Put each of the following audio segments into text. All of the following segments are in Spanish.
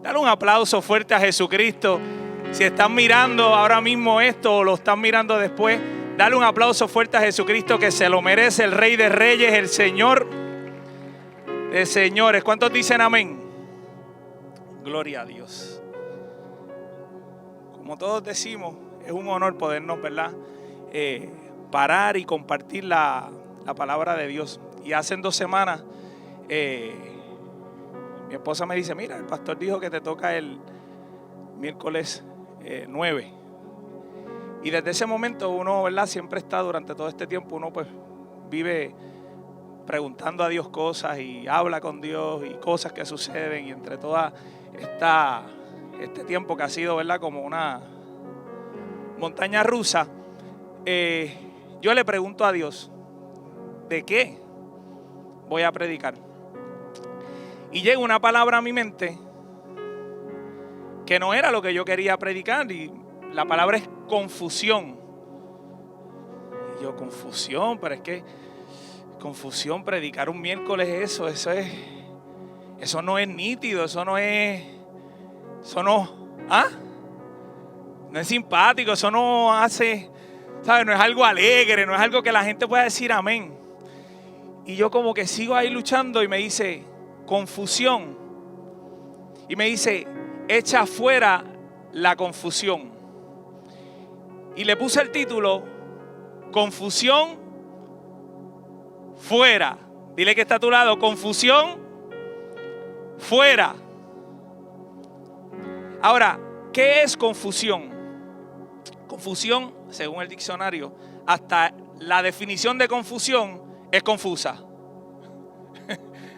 Dale un aplauso fuerte a Jesucristo. Si están mirando ahora mismo esto o lo están mirando después, dale un aplauso fuerte a Jesucristo, que se lo merece, el Rey de Reyes, el Señor de señores. ¿Cuántos dicen amén? Gloria a Dios. Como todos decimos, es un honor podernos, ¿verdad? Parar y compartir la palabra de Dios. Y hace 2 semanas mi esposa me dice: mira, el pastor dijo que te toca el miércoles 9. Y desde ese momento uno, ¿verdad? Siempre está, durante todo este tiempo, uno pues vive preguntando a Dios cosas y habla con Dios y cosas que suceden. Y entre todas este tiempo que ha sido, ¿verdad?, como una montaña rusa, yo le pregunto a Dios: ¿de qué voy a predicar? Y llega una palabra a mi mente que no era lo que yo quería predicar, y la palabra es confusión. Y yo, confusión, pero es que confusión, predicar un miércoles, eso no es nítido, no es simpático, eso no hace, ¿sabes? No es algo alegre, no es algo que la gente pueda decir amén. Y yo como que sigo ahí luchando y me dice: confusión. Y me dice: echa fuera la confusión. Y le puse el título: confusión fuera. Dile que está a tu lado: confusión fuera. Ahora, ¿qué es confusión? Confusión, según el diccionario, hasta la definición de confusión es confusa.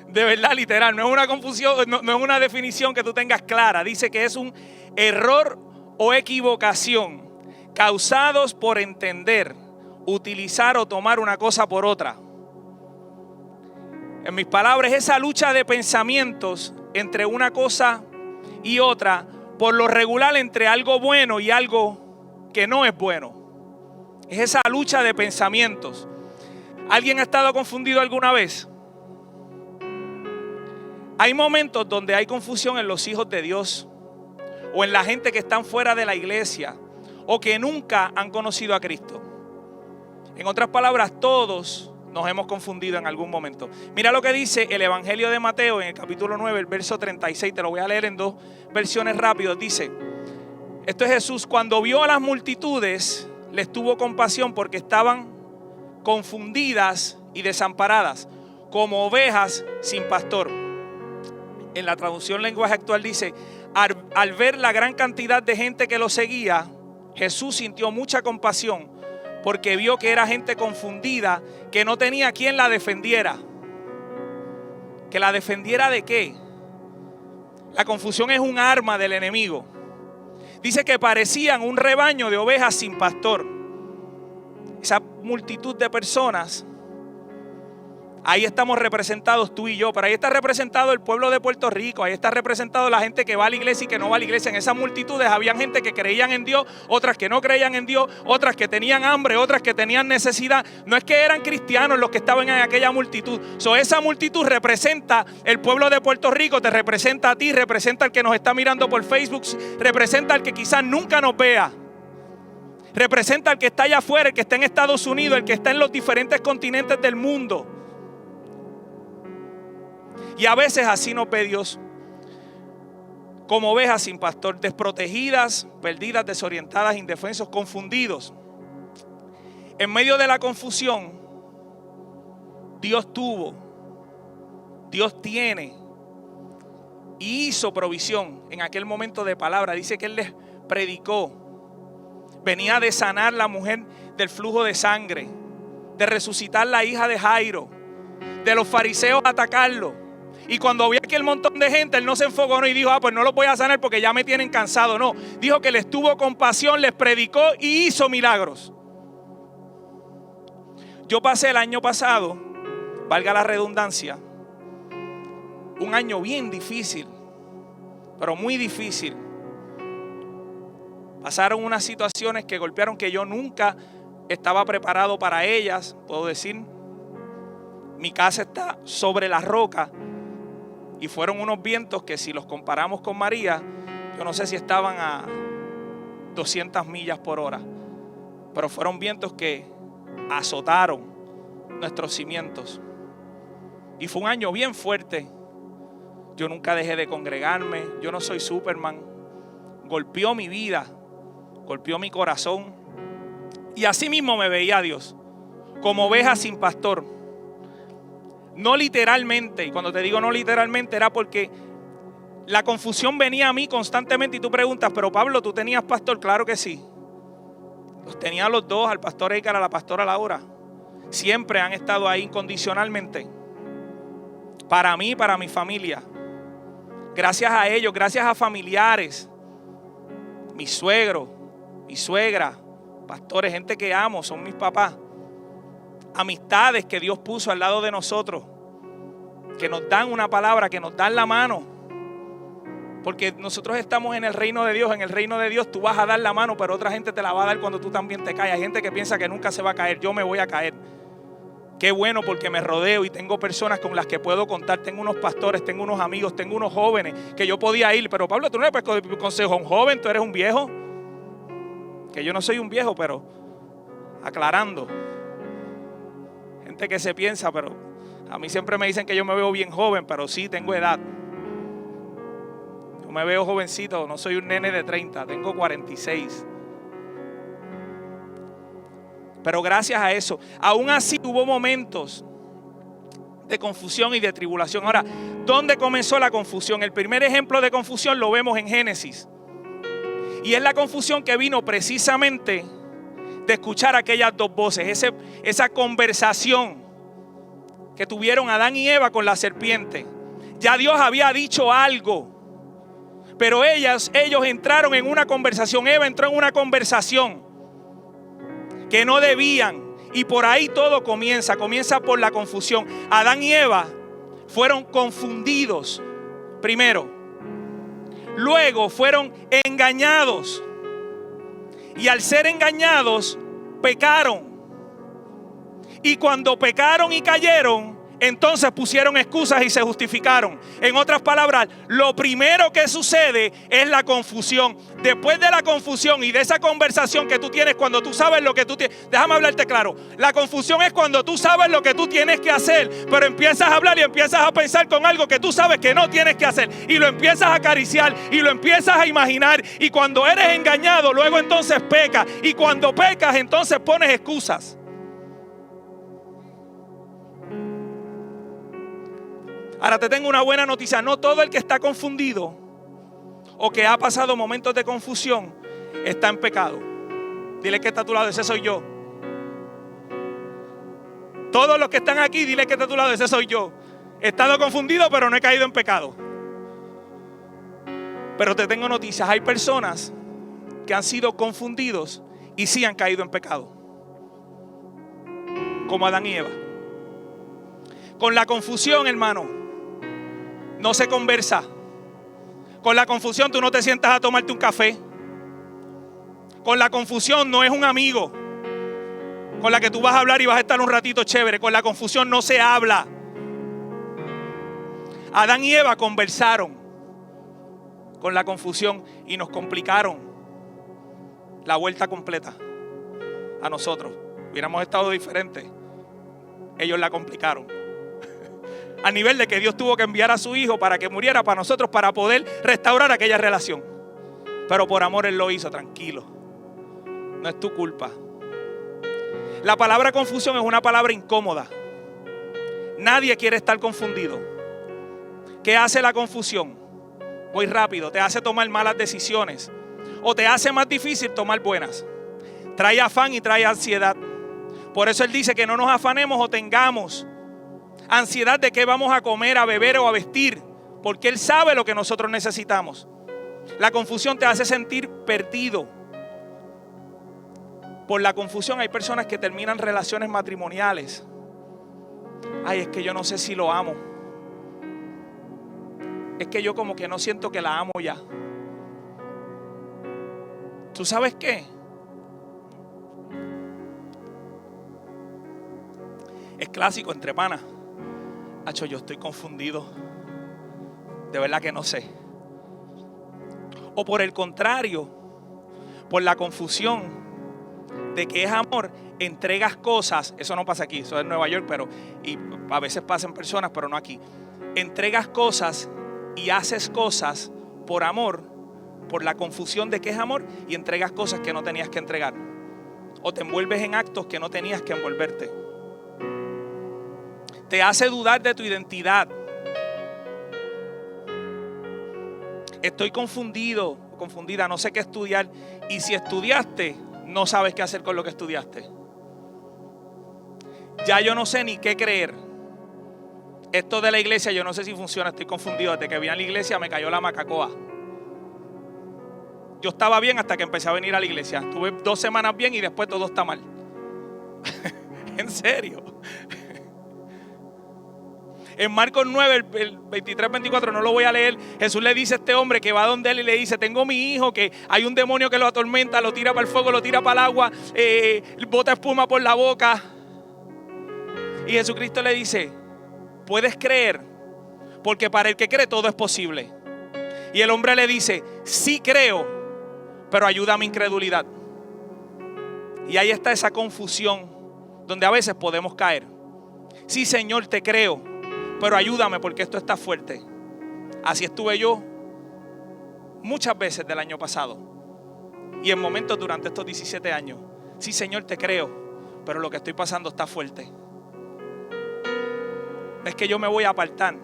De verdad, literal, no es una confusión, no es una definición que tú tengas clara. Dice que es un error o equivocación causados por entender, utilizar o tomar una cosa por otra. En mis palabras, esa lucha de pensamientos entre una cosa y otra, por lo regular entre algo bueno y algo que no es bueno. Es esa lucha de pensamientos. ¿Alguien ha estado confundido alguna vez? Hay momentos donde hay confusión en los hijos de Dios, o en la gente que están fuera de la iglesia, o que nunca han conocido a Cristo. En otras palabras, todos nos hemos confundido en algún momento. Mira lo que dice el Evangelio de Mateo en el capítulo 9, el verso 36. Te lo voy a leer en 2 versiones rápidas. Dice: esto es Jesús: cuando vio a las multitudes, les tuvo compasión porque estaban confundidas y desamparadas, como ovejas sin pastor. En la traducción lenguaje actual dice: al ver la gran cantidad de gente que lo seguía, Jesús sintió mucha compasión porque vio que era gente confundida, que no tenía quien la defendiera. ¿Que la defendiera de qué? La confusión es un arma del enemigo. Dice que parecían un rebaño de ovejas sin pastor. Esa multitud de personas, ahí estamos representados tú y yo, pero ahí está representado el pueblo de Puerto Rico, ahí está representado la gente que va a la iglesia y que no va a la iglesia. En esas multitudes había gente que creían en Dios, otras que no creían en Dios, otras que tenían hambre, otras que tenían necesidad. No es que eran cristianos los que estaban en aquella multitud. Esa multitud representa el pueblo de Puerto Rico, te representa a ti, representa al que nos está mirando por Facebook, representa al que quizás nunca nos vea. Representa al que está allá afuera, el que está en Estados Unidos, el que está en los diferentes continentes del mundo. Y a veces así nos ve Dios, como ovejas sin pastor, desprotegidas, perdidas, desorientadas, indefensos, confundidos. En medio de la confusión, Dios tuvo, Dios tiene y hizo provisión en aquel momento de palabra. Dice que Él les predicó. Venía de sanar la mujer del flujo de sangre, de resucitar la hija de Jairo, de los fariseos atacarlo. Y cuando vio aquel montón de gente, Él no se enfogonó y dijo: pues no los voy a sanar porque ya me tienen cansado. No, dijo que les tuvo compasión, les predicó y hizo milagros. Yo pasé el año pasado, valga la redundancia, un año bien difícil, pero muy difícil. Pasaron unas situaciones que golpearon que yo nunca estaba preparado para ellas. Puedo decir, mi casa está sobre la roca Y fueron unos vientos que, si los comparamos con María, yo no sé si estaban a 200 millas por hora, pero fueron vientos que azotaron nuestros cimientos. Y fue un año bien fuerte. Yo nunca dejé de congregarme. Yo no soy Superman. Golpeó mi vida, golpeó mi corazón. Y así mismo me veía Dios, como oveja sin pastor. No literalmente, y cuando te digo no literalmente, era porque la confusión venía a mí constantemente. Y tú preguntas, pero Pablo, ¿tú tenías pastor? Claro que sí. Los tenía los dos, al pastor Eicar, a la pastora Laura. Siempre han estado ahí incondicionalmente. Para mí, para mi familia. Gracias a ellos, gracias a familiares. Mi suegro, mi suegra, pastores, gente que amo, son mis papás. Amistades que Dios puso al lado de nosotros, que nos dan una palabra, que nos dan la mano. Porque nosotros estamos en el reino de Dios. En el reino de Dios tú vas a dar la mano, pero otra gente te la va a dar cuando tú también te caes. Hay gente que piensa que nunca se va a caer. Yo me voy a caer. Qué bueno, porque me rodeo y tengo personas con las que puedo contar. Tengo unos pastores, tengo unos amigos, tengo unos jóvenes que yo podía ir. Pero Pablo, tú no le puedes pedir consejo a un joven, tú eres un viejo. Que yo no soy un viejo, pero aclarando. Gente que se piensa, pero a mí siempre me dicen que yo me veo bien joven, pero sí tengo edad. Yo me veo jovencito, no soy un nene de 30, tengo 46. Pero gracias a eso, aún así hubo momentos de confusión y de tribulación. Ahora, ¿dónde comenzó la confusión? El primer ejemplo de confusión lo vemos en Génesis. Y es la confusión que vino precisamente de escuchar aquellas dos voces, esa conversación que tuvieron Adán y Eva con la serpiente. Ya Dios había dicho algo, pero ellos entraron en una conversación. Eva entró en una conversación que no debían, y por ahí todo comienza por la confusión. Adán y Eva fueron confundidos primero, luego fueron engañados, y al ser engañados pecaron, y cuando pecaron y cayeron, entonces pusieron excusas y se justificaron. En otras palabras, lo primero que sucede es la confusión. Después de la confusión y de esa conversación que tú tienes cuando tú sabes lo que tú tienes. Déjame hablarte claro. La confusión es cuando tú sabes lo que tú tienes que hacer, pero empiezas a hablar y empiezas a pensar con algo que tú sabes que no tienes que hacer. Y lo empiezas a acariciar y lo empiezas a imaginar. Y cuando eres engañado, luego entonces pecas. Y cuando pecas, entonces pones excusas. Ahora te tengo una buena noticia. No todo el que está confundido o que ha pasado momentos de confusión está en pecado. Dile que está a tu lado, ese soy yo. Todos los que están aquí, dile que está a tu lado, ese soy yo. He estado confundido, pero no he caído en pecado. Pero te tengo noticias. Hay personas que han sido confundidos y sí han caído en pecado, como Adán y Eva. Con la confusión, hermano, no se conversa. Con la confusión tú no te sientas a tomarte un café. Con la confusión no es un amigo con la que tú vas a hablar y vas a estar un ratito chévere. Con la confusión no se habla. Adán y Eva conversaron con la confusión y nos complicaron la vuelta completa a nosotros. Hubiéramos estado diferentes. Ellos la complicaron. A nivel de que Dios tuvo que enviar a su hijo para que muriera para nosotros, para poder restaurar aquella relación. Pero por amor Él lo hizo, tranquilo. No es tu culpa. La palabra confusión es una palabra incómoda. Nadie quiere estar confundido. ¿Qué hace la confusión? Voy rápido. Te hace tomar malas decisiones. O te hace más difícil tomar buenas. Trae afán y trae ansiedad. Por eso Él dice que no nos afanemos o tengamos ansiedad de qué vamos a comer, a beber o a vestir, porque Él sabe lo que nosotros necesitamos. La confusión te hace sentir perdido. Por la confusión hay personas que terminan relaciones matrimoniales. Ay, es que yo no sé si lo amo. Es que yo como que no siento que la amo ya. ¿Tú sabes qué? Es clásico entre panas. Acho, yo estoy confundido. De verdad que no sé. O por el contrario, por la confusión de que es amor, entregas cosas. Eso no pasa aquí, eso es en Nueva York, pero y a veces pasa en personas, pero no aquí. Entregas cosas y haces cosas por amor, por la confusión de que es amor, y entregas cosas que no tenías que entregar. O te envuelves en actos que no tenías que envolverte. Te hace dudar de tu identidad. Estoy confundido, confundida, no sé qué estudiar. Y si estudiaste, no sabes qué hacer con lo que estudiaste. Ya yo no sé ni qué creer. Esto de la iglesia yo no sé si funciona, estoy confundido. Desde que vine a la iglesia me cayó la macacoa. Yo estaba bien hasta que empecé a venir a la iglesia. Estuve 2 semanas bien y después todo está mal. En serio. En Marcos 9, el 23-24, no lo voy a leer. Jesús le dice a este hombre que va donde él y le dice: tengo mi hijo, que hay un demonio que lo atormenta, lo tira para el fuego, lo tira para el agua, bota espuma por la boca. Y Jesucristo le dice: ¿puedes creer? Porque para el que cree todo es posible. Y el hombre le dice: sí creo, pero ayuda a mi incredulidad. Y ahí está esa confusión donde a veces podemos caer. Sí, Señor, te creo, pero ayúdame porque esto está fuerte. Así estuve yo muchas veces del año pasado. Y en momentos durante estos 17 años. Sí, Señor, te creo, pero lo que estoy pasando está fuerte. No es que yo me voy a apartar,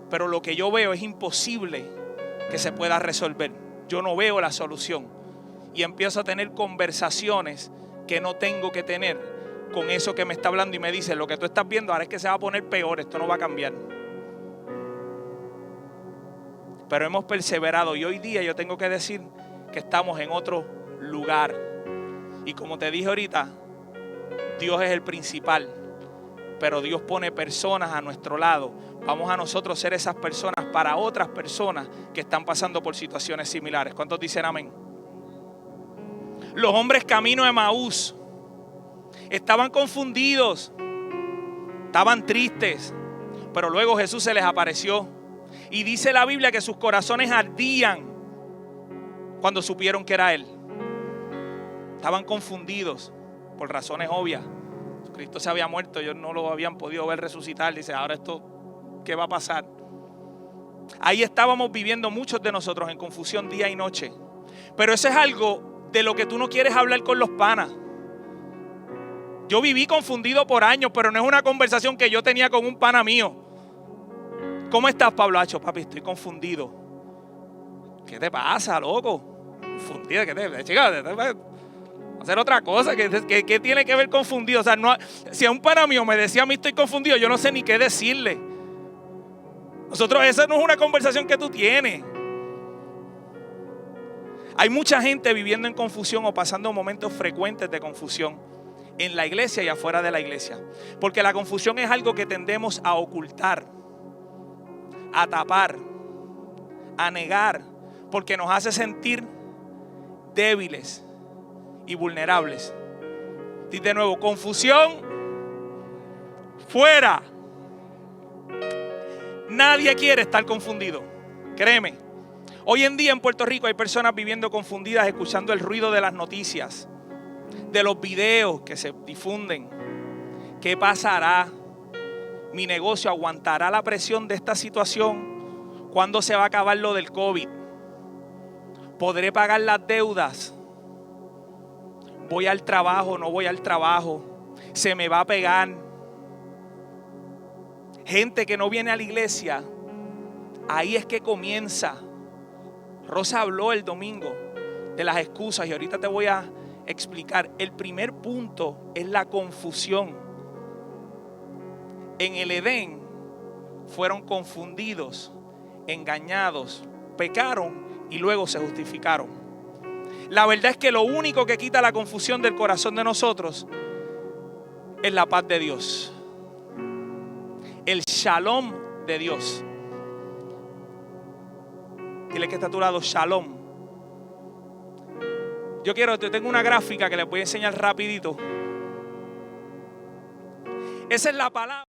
pero lo que yo veo es imposible que se pueda resolver. Yo no veo la solución. Y empiezo a tener conversaciones que no tengo que tener con eso que me está hablando y me dice: lo que tú estás viendo ahora es que se va a poner peor, esto no va a cambiar. Pero hemos perseverado y hoy día yo tengo que decir que estamos en otro lugar. Y como te dije ahorita, Dios es el principal, pero Dios pone personas a nuestro lado. Vamos a nosotros ser esas personas para otras personas que están pasando por situaciones similares. ¿Cuántos dicen amén? Los hombres camino a Emaús estaban confundidos, estaban tristes, pero luego Jesús se les apareció. Y dice la Biblia que sus corazones ardían cuando supieron que era Él. Estaban confundidos por razones obvias. Cristo se había muerto, ellos no lo habían podido ver resucitar. Dice: ahora esto, ¿qué va a pasar? Ahí estábamos viviendo muchos de nosotros en confusión día y noche. Pero eso es algo de lo que tú no quieres hablar con los panas. Yo viví confundido por años, pero no es una conversación que yo tenía con un pana mío. ¿Cómo estás, Pablo? Hacho, papi, estoy confundido. ¿Qué te pasa, loco? Confundido, ¿qué te chica? Hacer otra cosa, ¿qué tiene que ver confundido? O sea, no, si a un pana mío me decía a mí estoy confundido, yo no sé ni qué decirle. Nosotros, esa no es una conversación que tú tienes. Hay mucha gente viviendo en confusión o pasando momentos frecuentes de confusión en la iglesia y afuera de la iglesia. Porque la confusión es algo que tendemos a ocultar, a tapar, a negar, porque nos hace sentir débiles y vulnerables. Dice de nuevo: confusión fuera. Nadie quiere estar confundido, créeme. Hoy en día en Puerto Rico hay personas viviendo confundidas, escuchando el ruido de las noticias, de los videos que se difunden. ¿Qué pasará? ¿Mi negocio aguantará la presión de esta situación? ¿Cuándo se va a acabar lo del COVID? ¿Podré pagar las deudas? ¿Voy al trabajo? ¿No voy al trabajo? ¿Se me va a pegar? Gente que no viene a la iglesia, ahí es que comienza. Rosa habló el domingo de las excusas y ahorita te voy a explicar. El primer punto es la confusión. En el Edén fueron confundidos, engañados, pecaron y luego se justificaron. La verdad es que lo único que quita la confusión del corazón de nosotros es la paz de Dios. El shalom de Dios. Dile que está a tu lado: shalom. Yo tengo una gráfica que les voy a enseñar rapidito. Esa es la palabra.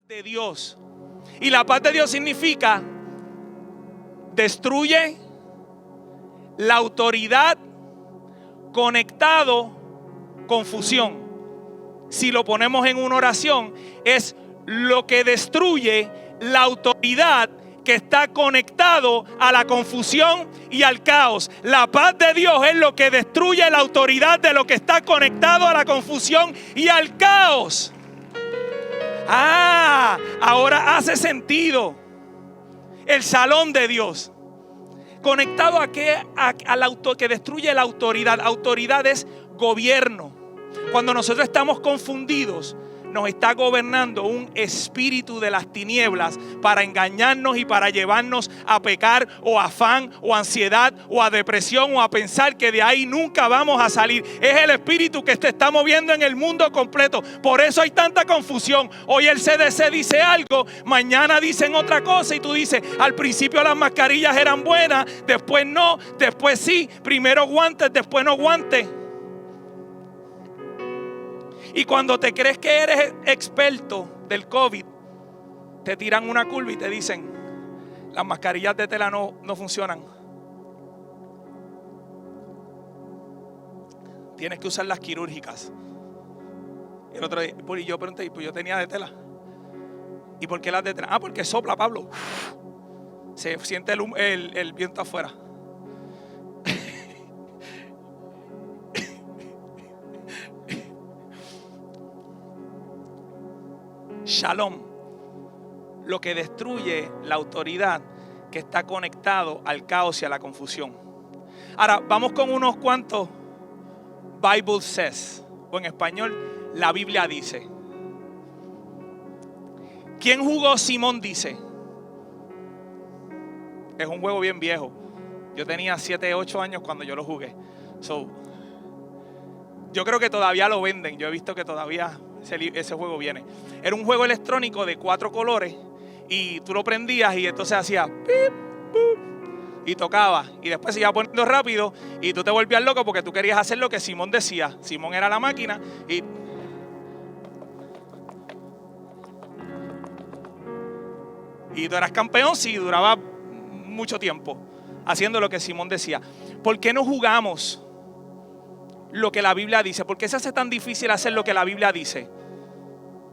de Dios. Y la paz de Dios significa destruye la autoridad, conectado, confusión. Si lo ponemos en una oración, es lo que destruye la autoridad que está conectado a la confusión y al caos. La paz de Dios es lo que destruye la autoridad de lo que está conectado a la confusión y al caos. Ahora hace sentido. El Shalom de Dios conectado a al auto que destruye la autoridad. Autoridad es gobierno. Cuando nosotros estamos confundidos, nos está gobernando un espíritu de las tinieblas para engañarnos y para llevarnos a pecar o a afán o a ansiedad o a depresión o a pensar que de ahí nunca vamos a salir. Es el espíritu que se está moviendo en el mundo completo. Por eso hay tanta confusión. Hoy el CDC dice algo, mañana dicen otra cosa y tú dices, al principio las mascarillas eran buenas, después no, después sí, primero guantes, después no guantes. Y cuando te crees que eres experto del COVID, te tiran una curva y te dicen, las mascarillas de tela no funcionan. Tienes que usar las quirúrgicas. Y el otro día, y yo pregunté, pues yo tenía de tela. ¿Y por qué las de tela? Porque sopla, Pablo. Se siente el viento afuera. Shalom, lo que destruye la autoridad que está conectado al caos y a la confusión. Ahora, vamos con unos cuantos Bible says, o en español, la Biblia dice. ¿Quién jugó Simón dice? Es un juego bien viejo. Yo tenía 7, 8 años cuando yo lo jugué. Yo creo que todavía lo venden. Yo he visto que todavía ese juego viene. Era un juego electrónico de 4 colores y tú lo prendías y entonces hacía pip, pip, y tocaba y después se iba poniendo rápido y tú te volvías loco porque tú querías hacer lo que Simón decía. Simón era la máquina y tú eras campeón si duraba mucho tiempo haciendo lo que Simón decía. ¿Por qué no jugamos lo que la Biblia dice? ¿Por qué se hace tan difícil hacer lo que la Biblia dice?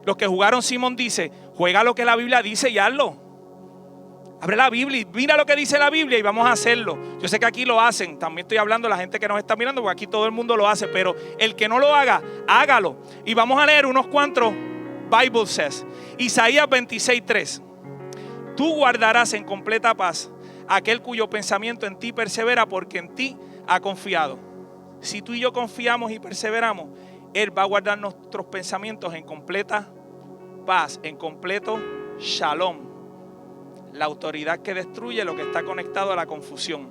Los que jugaron Simón dice, juega lo que la Biblia dice y hazlo. Abre la Biblia y mira lo que dice la Biblia y vamos a hacerlo. Yo sé que aquí lo hacen, también estoy hablando a la gente que nos está mirando porque aquí todo el mundo lo hace, pero el que no lo haga, hágalo. Y vamos a leer unos cuantos Bible says. Isaías 26:3. Tú guardarás en completa paz aquel cuyo pensamiento en ti persevera porque en ti ha confiado. Si tú y yo confiamos y perseveramos, Él va a guardar nuestros pensamientos en completa paz, en completo shalom. La autoridad que destruye lo que está conectado a la confusión.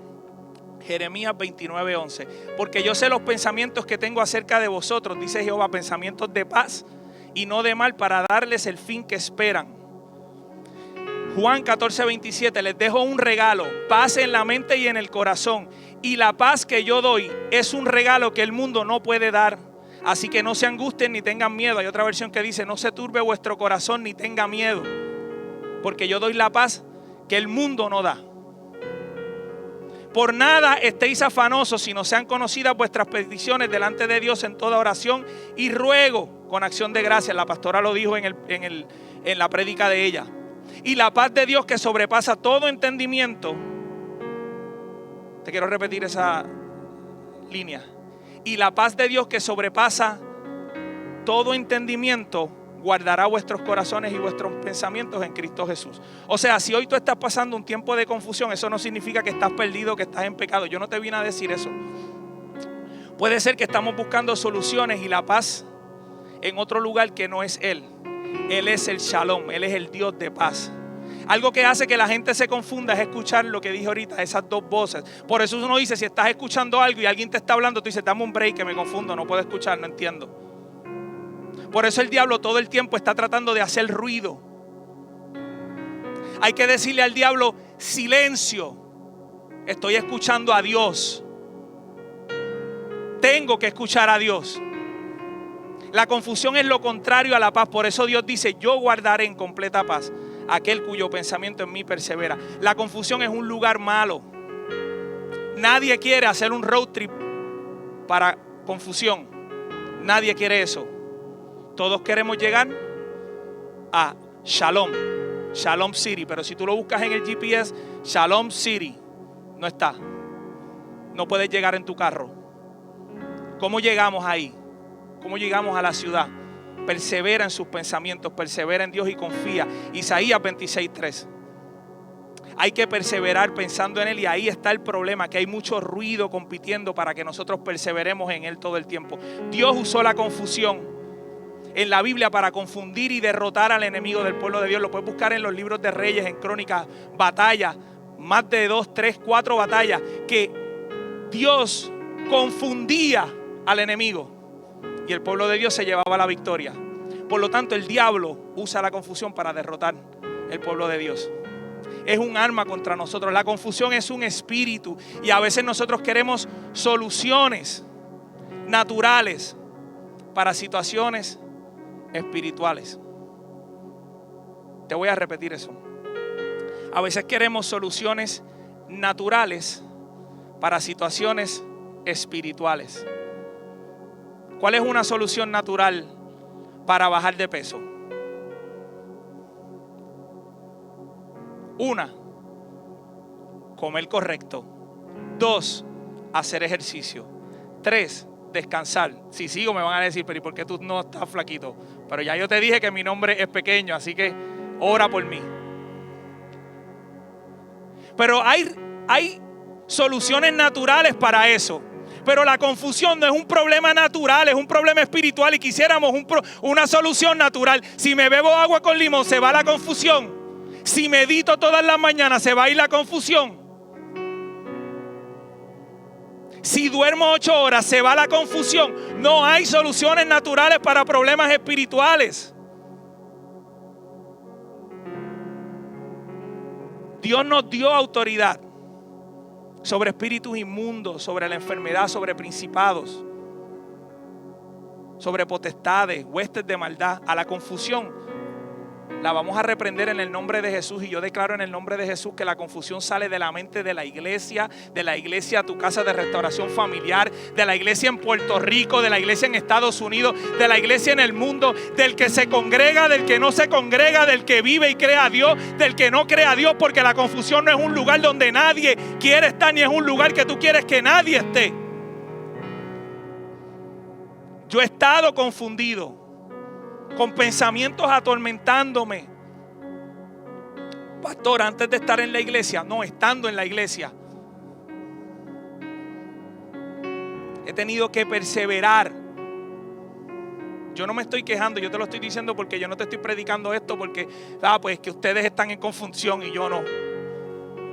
Jeremías 29:11. Porque yo sé los pensamientos que tengo acerca de vosotros, dice Jehová, pensamientos de paz y no de mal, para darles el fin que esperan. Juan 14:27. Les dejo un regalo, paz en la mente y en el corazón. Y la paz que yo doy es un regalo que el mundo no puede dar. Así que no se angustien ni tengan miedo. Hay otra versión que dice, no se turbe vuestro corazón ni tenga miedo. Porque yo doy la paz que el mundo no da. Por nada estéis afanosos, sino sean conocidas vuestras peticiones delante de Dios en toda oración y ruego con acción de gracias. La pastora lo dijo en la prédica de ella. Y la paz de Dios que sobrepasa todo entendimiento. Te quiero repetir esa línea. Y la paz de Dios que sobrepasa todo entendimiento guardará vuestros corazones y vuestros pensamientos en Cristo Jesús. O sea, si hoy tú estás pasando un tiempo de confusión, eso no significa que estás perdido, que estás en pecado. Yo no te vine a decir eso. Puede ser que estamos buscando soluciones y la paz en otro lugar que no es Él. Él es el Shalom, Él es el Dios de paz. Algo que hace que la gente se confunda es escuchar lo que dije ahorita, esas dos voces. Por eso uno dice, si estás escuchando algo y alguien te está hablando, tú dices, dame un break que me confundo, no puedo escuchar, no entiendo. Por eso el diablo todo el tiempo está tratando de hacer ruido. Hay que decirle al diablo, silencio, estoy escuchando a Dios. Tengo que escuchar a Dios. La confusión es lo contrario a la paz. Por eso Dios dice, yo guardaré en completa paz aquel cuyo pensamiento en mí persevera. La confusión es un lugar malo. Nadie quiere hacer un road trip para confusión. Nadie quiere eso. Todos queremos llegar a Shalom, Shalom City. Pero si tú lo buscas en el GPS, Shalom City no está. No puedes llegar en tu carro. ¿Cómo llegamos ahí? ¿Cómo llegamos a la ciudad? Persevera en sus pensamientos, persevera en Dios y confía. Isaías 26:3. Hay que perseverar pensando en Él, y ahí está el problema, que hay mucho ruido compitiendo para que nosotros perseveremos en Él todo el tiempo. Dios usó la confusión en la Biblia para confundir y derrotar al enemigo del pueblo de Dios. Lo puedes buscar en los libros de Reyes, en Crónicas, batallas, más de 2, 3, 4 batallas que Dios confundía al enemigo y el pueblo de Dios se llevaba la victoria. Por lo tanto, el diablo usa la confusión para derrotar el pueblo de Dios. Es un arma contra nosotros. La confusión es un espíritu y a veces nosotros queremos soluciones naturales para situaciones espirituales. Te voy a repetir eso. A veces queremos soluciones naturales para situaciones espirituales. ¿Cuál es una solución natural para bajar de peso? Una, comer correcto. 2, hacer ejercicio. 3, descansar. Si sigo me van a decir, pero ¿y por qué tú no estás flaquito? Pero ya yo te dije que mi nombre es pequeño, así que ora por mí. Pero hay soluciones naturales para eso. Pero la confusión no es un problema natural, es un problema espiritual y quisiéramos una solución natural. Si me bebo agua con limón, se va la confusión. Si medito todas las mañanas, se va a ir la confusión. Si duermo 8 horas, se va la confusión. No hay soluciones naturales para problemas espirituales. Dios nos dio autoridad sobre espíritus inmundos, sobre la enfermedad, sobre principados, sobre potestades, huestes de maldad. A la confusión la vamos a reprender en el nombre de Jesús. Y yo declaro en el nombre de Jesús que la confusión sale de la mente de la iglesia Tu Casa de Restauración Familiar, de la iglesia en Puerto Rico, de la iglesia en Estados Unidos, de la iglesia en el mundo, del que se congrega, del que no se congrega, del que vive y cree a Dios, del que no cree a Dios, porque la confusión no es un lugar donde nadie quiere estar, ni es un lugar que tú quieres que nadie esté. Yo he estado confundido, con pensamientos atormentándome. Pastor, antes de estar en la iglesia, no, estando en la iglesia, he tenido que perseverar. Yo no me estoy quejando, yo te lo estoy diciendo porque yo no te estoy predicando esto porque, pues que ustedes están en confusión y yo no.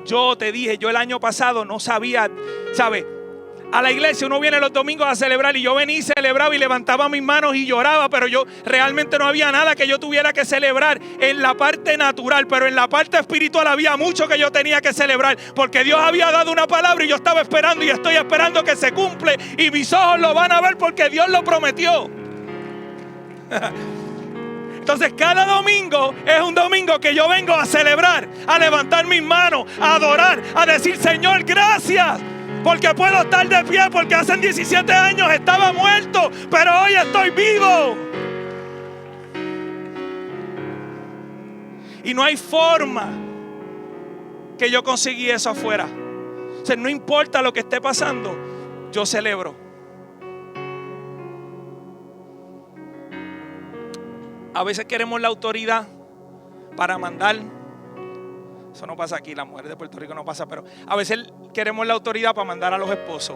Yo te dije, yo el año pasado no sabía, ¿sabes? A la iglesia uno viene los domingos a celebrar y yo venía y celebraba y levantaba mis manos y lloraba, pero yo realmente no había nada que yo tuviera que celebrar en la parte natural, pero en la parte espiritual había mucho que yo tenía que celebrar, porque Dios había dado una palabra y yo estaba esperando y estoy esperando que se cumple y mis ojos lo van a ver porque Dios lo prometió. Entonces cada domingo es un domingo que yo vengo a celebrar, a levantar mis manos, a adorar, a decir Señor gracias, porque puedo estar de pie, porque hace 17 años estaba muerto, pero hoy estoy vivo. Y no hay forma que yo conseguí eso afuera. O sea, no importa lo que esté pasando, yo celebro. A veces queremos la autoridad para mandar. Eso no pasa aquí, las mujeres de Puerto Rico no pasa, pero a veces queremos la autoridad para mandar a los esposos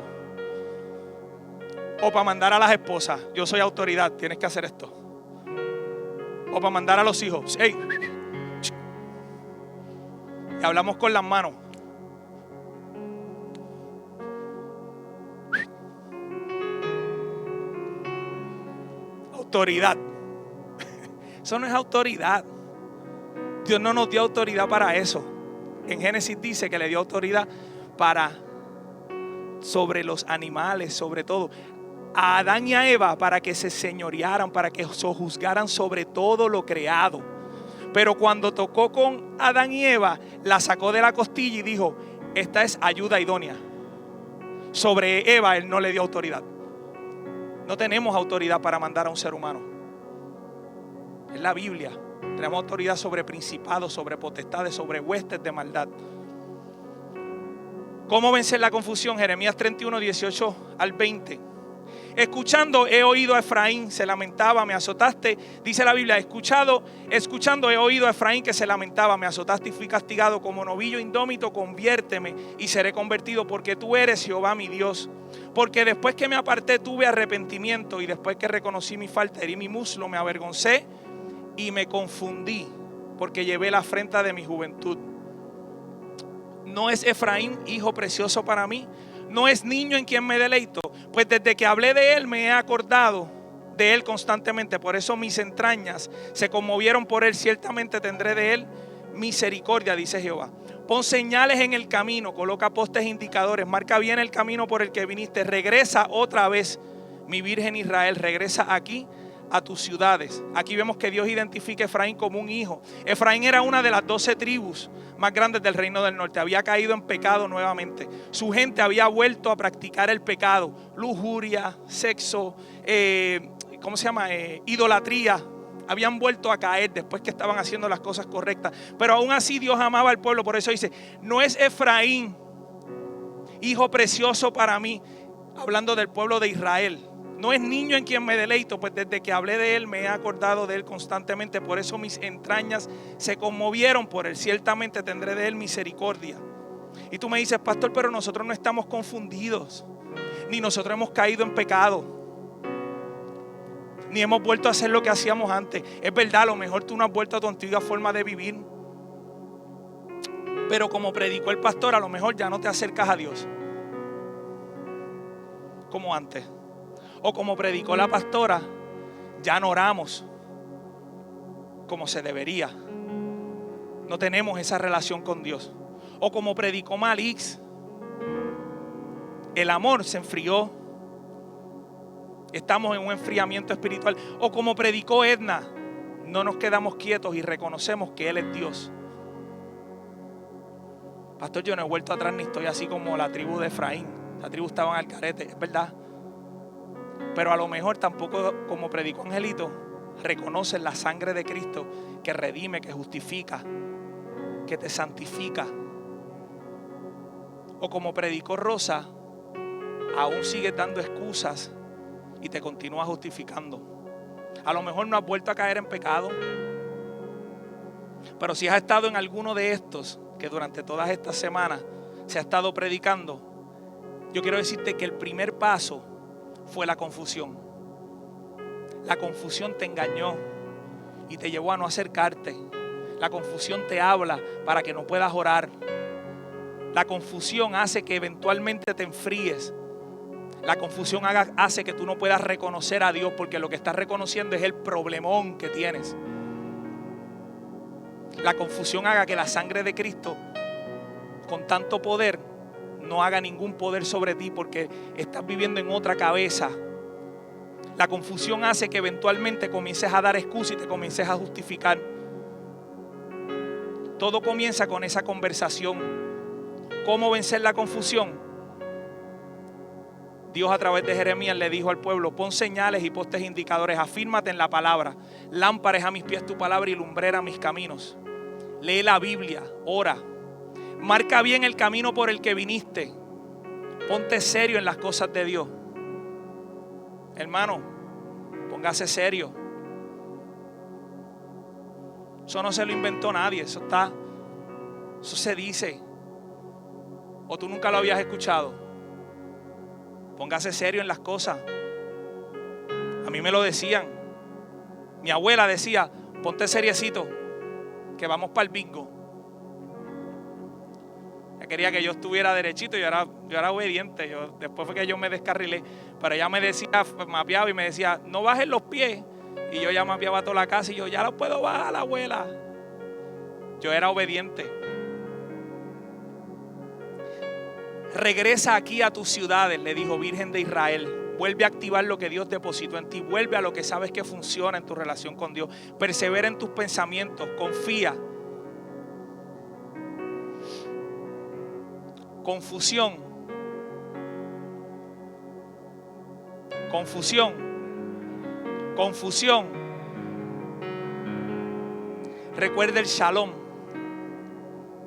o para mandar a las esposas. Yo soy autoridad, tienes que hacer esto. O para mandar a los hijos. ¡Ey! Y hablamos con las manos. Autoridad. Eso no es autoridad. Dios no nos dio autoridad para eso. En Génesis dice que le dio autoridad para sobre los animales, sobre todo. a Adán y a Eva para que se señorearan, para que sojuzgaran sobre todo lo creado. Pero cuando tocó con Adán y Eva, la sacó de la costilla y dijo: esta es ayuda idónea. Sobre Eva él no le dio autoridad. No tenemos autoridad para mandar a un ser humano. Es la Biblia. Tenemos autoridad sobre principados, sobre potestades, sobre huestes de maldad. ¿Cómo vencer la confusión? Jeremías 31, 18 al 20. Escuchando he oído a Efraín, se lamentaba, me azotaste. Dice la Biblia: escuchando he oído a Efraín que se lamentaba, me azotaste y fui castigado como novillo indómito. Conviérteme y seré convertido, porque tú eres Jehová mi Dios. Porque después que me aparté tuve arrepentimiento, y después que reconocí mi falta herí mi muslo, me avergoncé y me confundí, porque llevé la afrenta de mi juventud. ¿No es Efraín hijo precioso para mí? ¿No es niño en quien me deleito? Pues desde que hablé de él me he acordado de él constantemente. Por eso mis entrañas se conmovieron por él. Ciertamente tendré de él misericordia, dice Jehová. Pon señales en el camino, coloca postes indicadores, marca bien el camino por el que viniste. Regresa otra vez, mi virgen Israel, regresa aquí a tus ciudades. Aquí vemos que Dios identifica a Efraín como un hijo. Efraín era una de las 12 tribus más grandes del reino del norte. Había caído en pecado nuevamente. Su gente había vuelto a practicar el pecado: lujuria, sexo, idolatría. Habían vuelto a caer después que estaban haciendo las cosas correctas. Pero aún así Dios amaba al pueblo. Por eso dice: no es Efraín hijo precioso para mí, hablando del pueblo de Israel. No es niño en quien me deleito, pues desde que hablé de él me he acordado de él constantemente. Por eso mis entrañas se conmovieron por él. Ciertamente tendré de él misericordia. Y tú me dices: pastor, pero nosotros no estamos confundidos, ni nosotros hemos caído en pecado, ni hemos vuelto a hacer lo que hacíamos antes. Es verdad, a lo mejor tú no has vuelto a tu antigua forma de vivir, pero como predicó el pastor, a lo mejor ya no te acercas a Dios como antes. O como predicó la pastora, ya no oramos como se debería. No tenemos esa relación con Dios. O como predicó Malix, el amor se enfrió. Estamos en un enfriamiento espiritual. O como predicó Edna, no nos quedamos quietos y reconocemos que Él es Dios. Pastor, yo no he vuelto atrás ni estoy así como la tribu de Efraín. La tribu estaba al carete, es verdad. Pero a lo mejor tampoco, como predicó Angelito, reconocen la sangre de Cristo que redime, que justifica, que te santifica. O como predicó Rosa, aún sigues dando excusas y te continúas justificando. A lo mejor no has vuelto a caer en pecado, pero si has estado en alguno de estos que durante todas estas semanas se ha estado predicando, yo quiero decirte que el primer paso fue la confusión. La confusión te engañó y te llevó a no acercarte. La confusión te habla para que no puedas orar. La confusión hace que eventualmente te enfríes. La confusión hace que tú no puedas reconocer a Dios, porque lo que estás reconociendo es el problemón que tienes. La confusión haga que la sangre de Cristo, con tanto poder, no haga ningún poder sobre ti, porque estás viviendo en otra cabeza. La confusión hace que eventualmente comiences a dar excusas y te comiences a justificar. Todo comienza con esa conversación. ¿Cómo vencer la confusión? Dios a través de Jeremías le dijo al pueblo: pon señales y postes indicadores, afírmate en la palabra. Lámpara es a mis pies tu palabra y lumbrera a mis caminos. Lee la Biblia, ora. Marca bien el camino por el que viniste. Ponte serio en las cosas de Dios. Hermano, póngase serio. Eso no se lo inventó nadie. Eso se dice. O tú nunca lo habías escuchado. Póngase serio en las cosas. A mí me lo decían. Mi abuela decía: ponte seriecito, que vamos para el bingo. Ella quería que yo estuviera derechito. Yo era obediente. Después fue que yo me descarrilé. Pero ella me decía, mapeaba y me decía: no bajes los pies. Y yo ya mapeaba toda la casa y yo: ya lo puedo bajar, abuela. Yo era obediente. regresa aquí a tus ciudades, le dijo, Virgen de Israel. Vuelve a activar lo que Dios depositó en ti. Vuelve a lo que sabes que funciona en tu relación con Dios. Persevera en tus pensamientos. Confía. Confusión. Confusión. Confusión. Recuerda el shalom.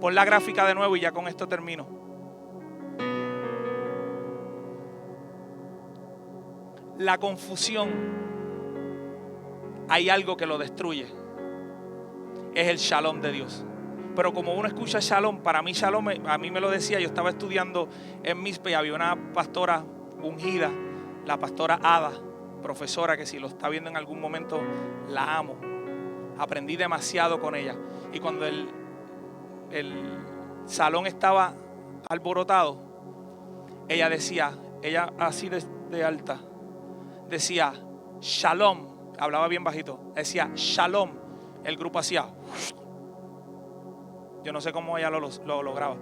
Pon la gráfica de nuevo y ya con esto termino. La confusión, hay algo que lo destruye. Es el shalom de Dios. Pero como uno escucha shalom, para mí shalom, a mí me lo decía, yo estaba estudiando en Mizpe y había una pastora ungida, la pastora Ada, profesora, que si lo está viendo en algún momento, la amo. Aprendí demasiado con ella. Y cuando el salón estaba alborotado, ella decía, ella así de alta, decía shalom, hablaba bien bajito, decía shalom, el grupo hacía, yo no sé cómo ella lo lograba.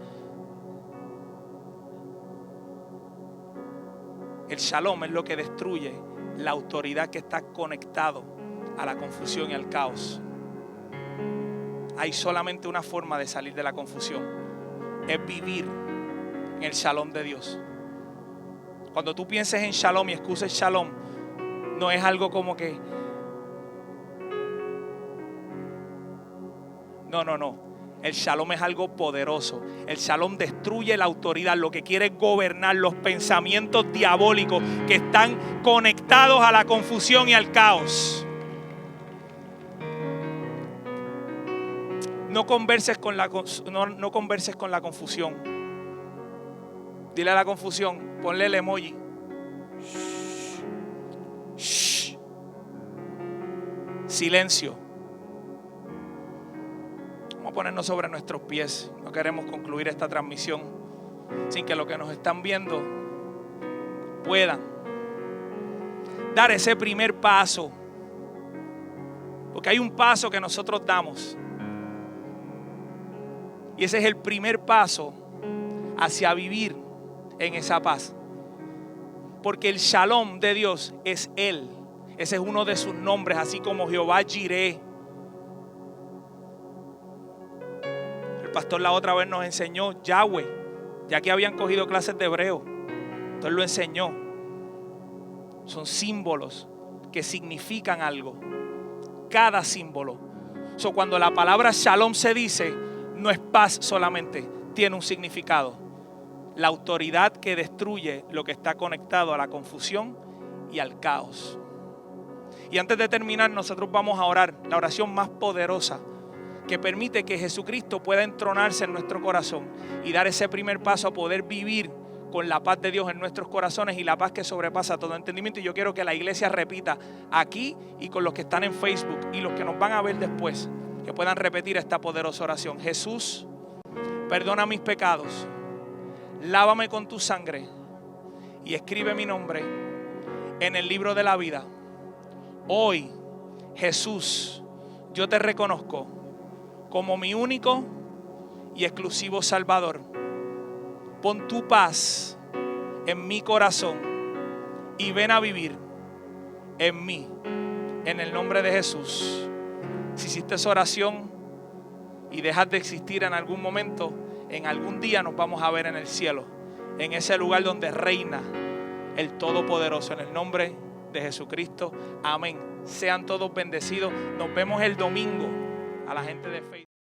El shalom es lo que destruye la autoridad que está conectado a la confusión y al caos. Hay solamente una forma de salir de la confusión, es vivir en el shalom de Dios. Cuando tú pienses en shalom y excuses shalom, no es algo como que no. El shalom es algo poderoso. El shalom destruye la autoridad. Lo que quiere es gobernar los pensamientos diabólicos que están conectados a la confusión y al caos. No converses con la confusión. Dile a la confusión, ponle el emoji. Shh. Silencio. Vamos a ponernos sobre nuestros pies. No queremos concluir esta transmisión sin que los que nos están viendo puedan dar ese primer paso. Porque hay un paso que nosotros damos. Y ese es el primer paso hacia vivir en esa paz. Porque el shalom de Dios es Él. Ese es uno de sus nombres, así como Jehová Jireh. El pastor la otra vez nos enseñó Yahweh, ya que habían cogido clases de hebreo. Entonces lo enseñó. Son símbolos que significan algo. Cada símbolo. Cuando la palabra shalom se dice, no es paz solamente, tiene un significado. La autoridad que destruye lo que está conectado a la confusión y al caos. Y antes de terminar, nosotros vamos a orar la oración más poderosa que permite que Jesucristo pueda entronarse en nuestro corazón y dar ese primer paso a poder vivir con la paz de Dios en nuestros corazones y la paz que sobrepasa todo entendimiento. Y yo quiero que la iglesia repita aquí y con los que están en Facebook y los que nos van a ver después, que puedan repetir esta poderosa oración. Jesús, perdona mis pecados, lávame con tu sangre y escribe mi nombre en el libro de la vida. Hoy, Jesús, yo te reconozco como mi único y exclusivo Salvador. Pon tu paz en mi corazón y ven a vivir en mí, en el nombre de Jesús. Si hiciste esa oración y dejas de existir en algún momento, en algún día nos vamos a ver en el cielo, en ese lugar donde reina el Todopoderoso, en el nombre de Jesucristo. Amén. Sean todos bendecidos. Nos vemos el domingo. A la gente de Facebook.